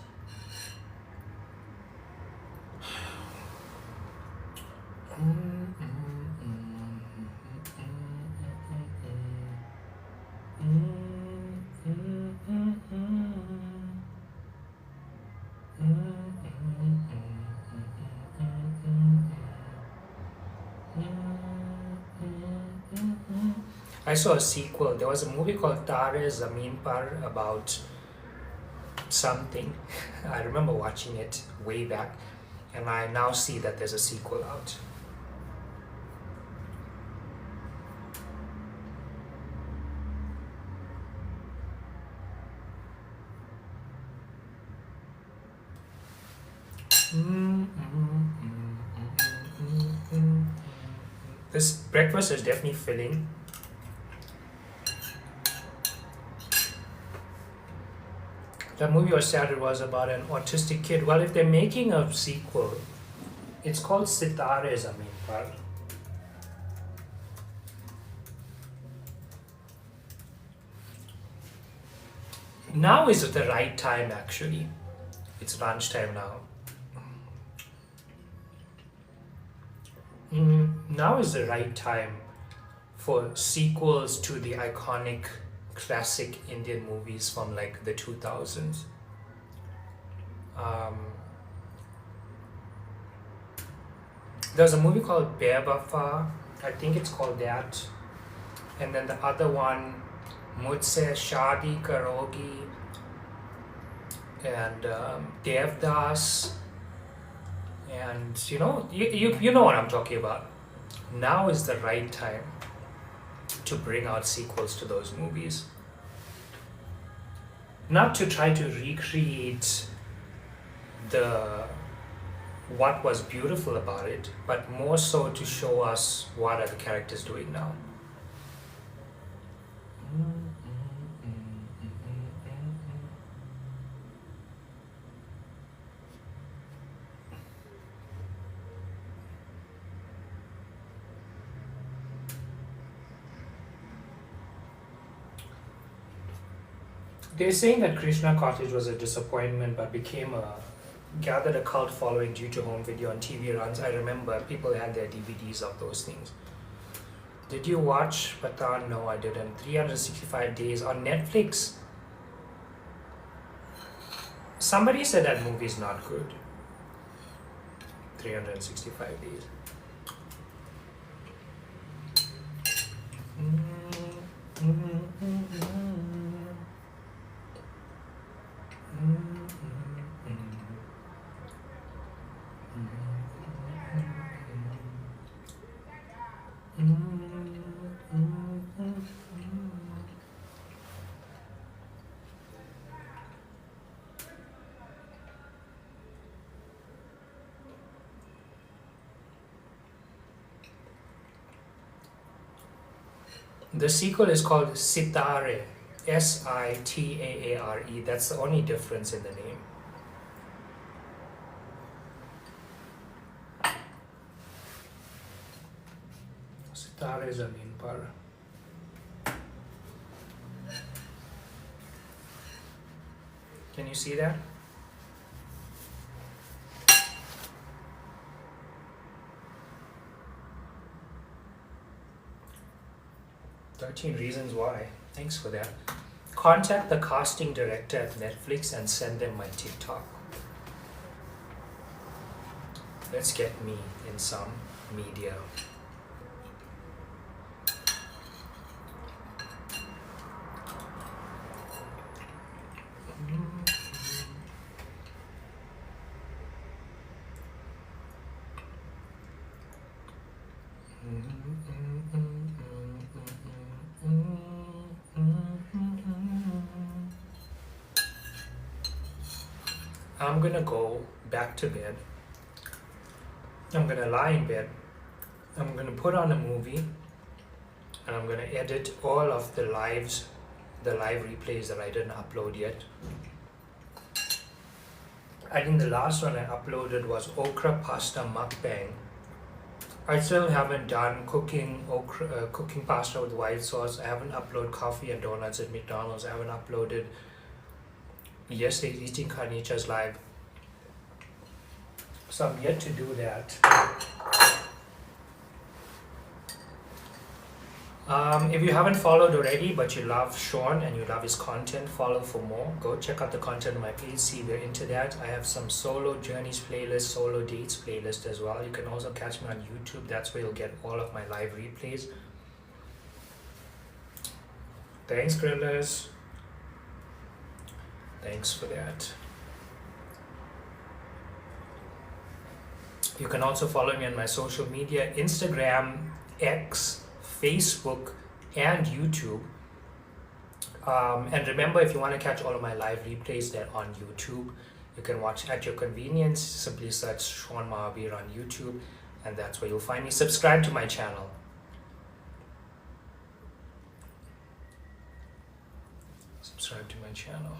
I saw a sequel. There was a movie called Tare Zameen Par about something. I remember watching it way back, and I now see that there's a sequel out. This breakfast is definitely filling. The movie I started was about an autistic kid. Well, if they're making a sequel, it's called Sitare Zameen Par. Now is the right time, actually. It's lunchtime now. Now is the right time for sequels to the iconic classic Indian movies from like the 2000s. Um, there's a movie called Bewafa, I think it's called that. And then the other one, Mujhse Shaadi Karogi, and Devdas. And you know what I'm talking about. Now is the right time to bring out sequels to those movies. Not to try to recreate the what was beautiful about it, but more so to show us what are the characters doing now. They're saying that Krishna Cottage was a disappointment but gathered a cult following due to home video and TV runs. I remember people had their DVDs of those things. Did you watch Pathan? No, I didn't. 365 Days on Netflix. Somebody said that movie is not good. 365 Days. The sequel is called Sitare, Sitaare. That's the only difference in the name. Sitare Zameen Par. Can you see that? "13 Reasons Why." Thanks for that. Contact the casting director at Netflix and send them my TikTok. Let's get me in some media. I'm gonna go back to bed. I'm gonna lie in bed. I'm gonna put on a movie and I'm gonna edit all of the live replays that I didn't upload yet. I think the last one I uploaded was okra pasta mukbang. I still haven't done cooking pasta with white sauce. I haven't uploaded coffee and donuts at McDonald's. I haven't uploaded yesterday eating Karnicha's live. So I'm yet to do that. If you haven't followed already, but you love Sean and you love his content, follow for more. Go check out the content on my page, see if you're into that. I have some solo journeys playlist, solo dates playlist as well. You can also catch me on YouTube. That's where you'll get all of my live replays. Thanks, Grillers. Thanks for that. You can also follow me on my social media, Instagram, X, Facebook, and YouTube. And remember, if you want to catch all of my live replays, they're on YouTube. You can watch at your convenience. Simply search Sean Mahabir on YouTube. and that's where you'll find me. Subscribe to my channel. Subscribe to my channel.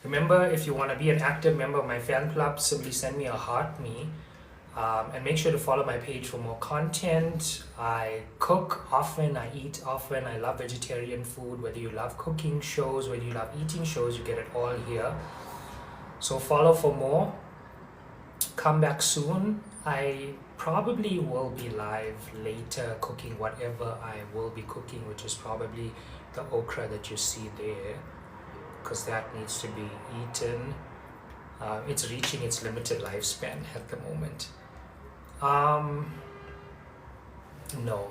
Remember, if you want to be an active member of my fan club, simply send me a heart me. And make sure to follow my page for more content. I cook often, I eat often, I love vegetarian food. Whether you love cooking shows, whether you love eating shows, you get it all here. So follow for more. Come back soon. I probably will be live later cooking whatever I will be cooking, which is probably the okra that you see there, because that needs to be eaten. It's reaching its limited lifespan at the moment. No.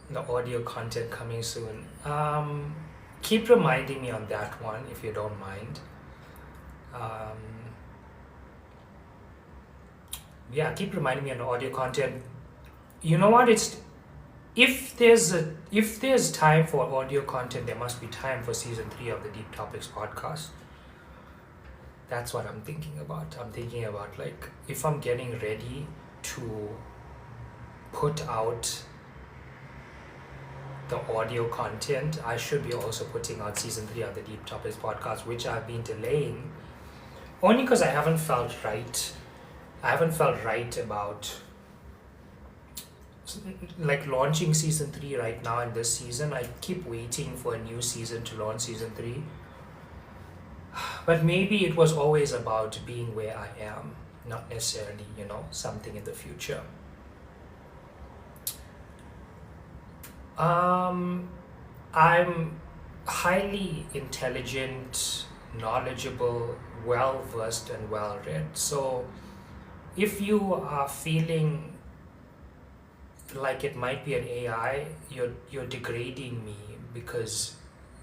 The audio content coming soon. Keep reminding me on that one if you don't mind. Yeah, keep reminding me on the audio content. You know what? If there's time for audio content, there must be time for season 3 of the Deep Topics podcast. That's what I'm thinking about. I'm thinking about, like, if I'm getting ready to put out the audio content, I should be also putting out season 3 of the Deep Topics podcast, which I've been delaying only because I haven't felt right. I haven't felt right about like launching season 3 right now in this season. I keep waiting for a new season to launch season 3. But maybe it was always about being where I am, not necessarily, something in the future. I'm highly intelligent, knowledgeable, well-versed and well-read. So if you are feeling like it might be an AI, you're degrading me because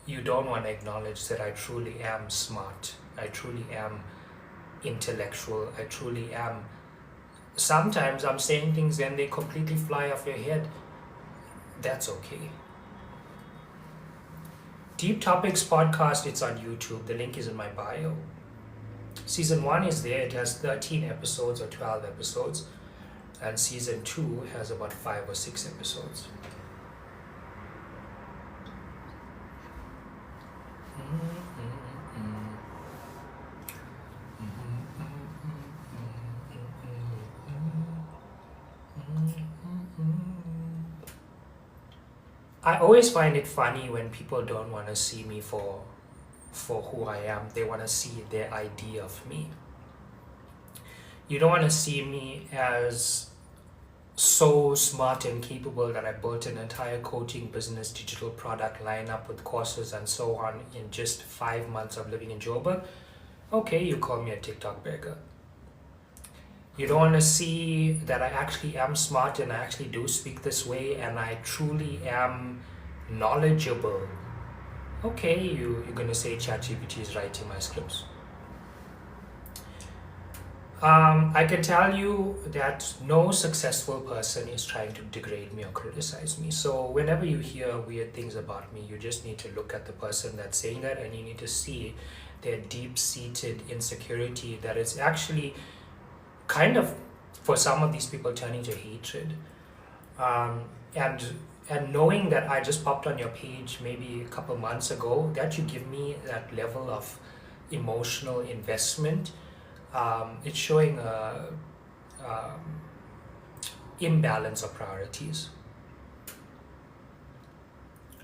you don't want to acknowledge that I truly am smart. I truly am intellectual. I truly am. Sometimes I'm saying things and they completely fly off your head. That's okay. Deep Topics podcast, it's on YouTube. The link is in my bio. Season 1 is there. It has 13 episodes or 12 episodes. And season 2 has about 5 or 6 episodes. I always find it funny when people don't want to see me for who I am. They want to see their idea of me. You don't want to see me as so smart and capable that I built an entire coaching business digital product lineup with courses and so on in just 5 months of living in Joburg. Okay, you call me a TikTok beggar. You don't want to see that I actually am smart and I actually do speak this way and I truly am knowledgeable. Okay, you're going to say ChatGPT is writing my scripts. I can tell you that no successful person is trying to degrade me or criticize me. So whenever you hear weird things about me, you just need to look at the person that's saying that and you need to see their deep-seated insecurity that is actually kind of, for some of these people, turning to hatred. And knowing that I just popped on your page maybe a couple months ago, that you give me that level of emotional investment, it's showing a imbalance of priorities.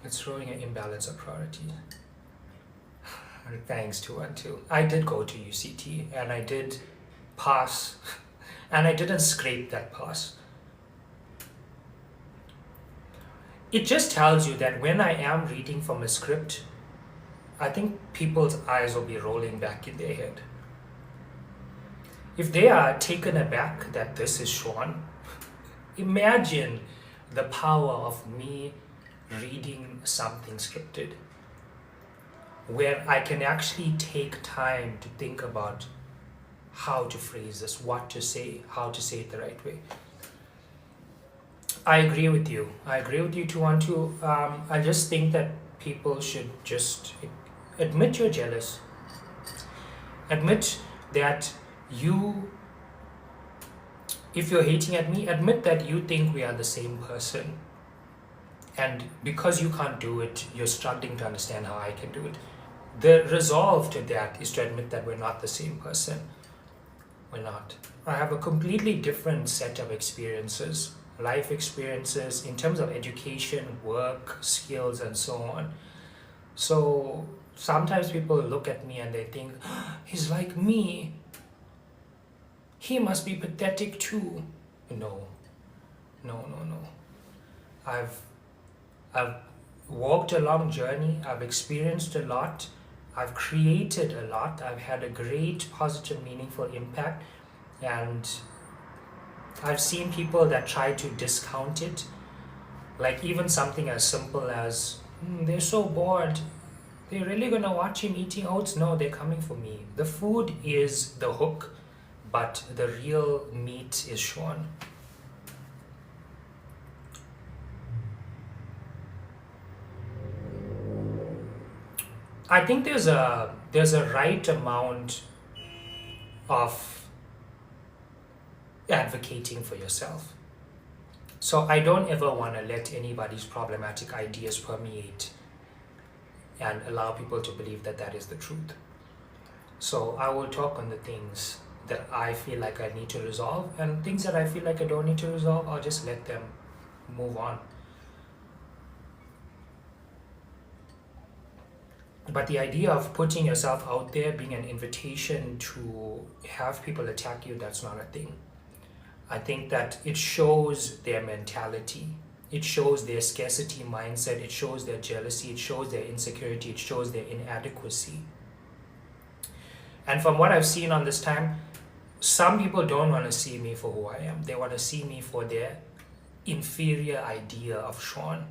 It's showing an imbalance of priorities. Thanks to one too. I did go to UCT and I did pass, and I didn't scrape that pass. It just tells you that when I am reading from a script, I think people's eyes will be rolling back in their head. If they are taken aback that this is Sean, imagine the power of me reading something scripted, where I can actually take time to think about how to phrase this, what to say, how to say it the right way. I agree with you. I agree with you 212. I just think that people should just admit you're jealous. Admit that you, if you're hating at me, admit that you think we are the same person. And because you can't do it, you're struggling to understand how I can do it. The resolve to that is to admit that we're not the same person. We're not. I have a completely different set of experiences, life experiences in terms of education, work, skills, and so on. So sometimes people look at me and they think, he's like me. He must be pathetic too. No, no. I've I've walked a long journey. I've experienced a lot. I've created a lot. I've had a great, positive, meaningful impact. And I've seen people that try to discount it. Like even something as simple as, they're so bored. They're really gonna watch him eating oats? No, they're coming for me. The food is the hook, but the real meat is Sean. I think there's a right amount of advocating for yourself. So I don't ever want to let anybody's problematic ideas permeate and allow people to believe that that is the truth. So I will talk on the things that I feel like I need to resolve, and things that I feel like I don't need to resolve, I'll just let them move on. But the idea of putting yourself out there, being an invitation to have people attack you, that's not a thing. I think that it shows their mentality. It shows their scarcity mindset. It shows their jealousy. It shows their insecurity. It shows their inadequacy. And from what I've seen on this time, some people don't want to see me for who I am. They want to see me for their inferior idea of Sean.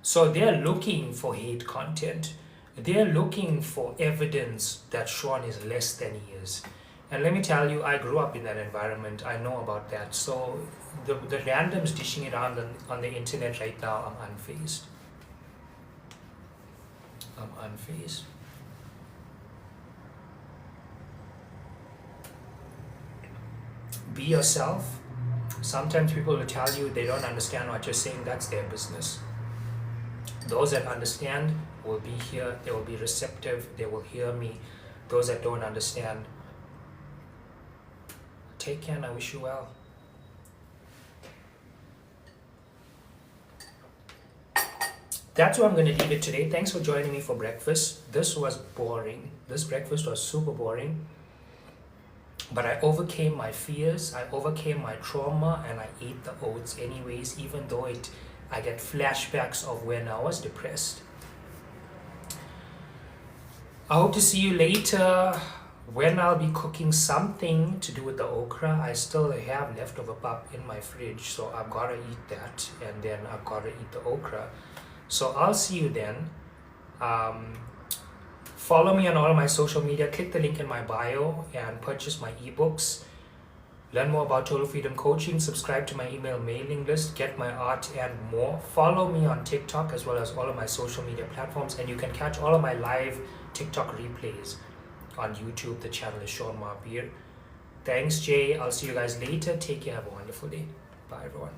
So they're looking for hate content. They're looking for evidence that Sean is less than he is. And let me tell you, I grew up in that environment. I know about that. So the randoms dishing it on the internet right now, I'm unfazed. I'm unfazed. Be yourself. Sometimes people will tell you they don't understand what you're saying. That's their business. Those that understand will be here. They will be receptive. They will hear me. Those that don't understand, take care and I wish you well. That's where I'm going to leave it today. Thanks for joining me for breakfast. This was boring. This breakfast was super boring. But I overcame my fears, I overcame my trauma, and I ate the oats anyways, even though I get flashbacks of when I was depressed. I hope to see you later when I'll be cooking something to do with the okra. I still have leftover pap in my fridge, so I've got to eat that, and then I've got to eat the okra. So I'll see you then. Follow me on all my social media. Click the link in my bio and purchase my ebooks. Learn more about Total Freedom Coaching. Subscribe to my email mailing list. Get my art and more. Follow me on TikTok as well as all of my social media platforms. And you can catch all of my live TikTok replays on YouTube. The channel is Sean Marbir. Thanks, Jay. I'll see you guys later. Take care. Have a wonderful day. Bye, everyone.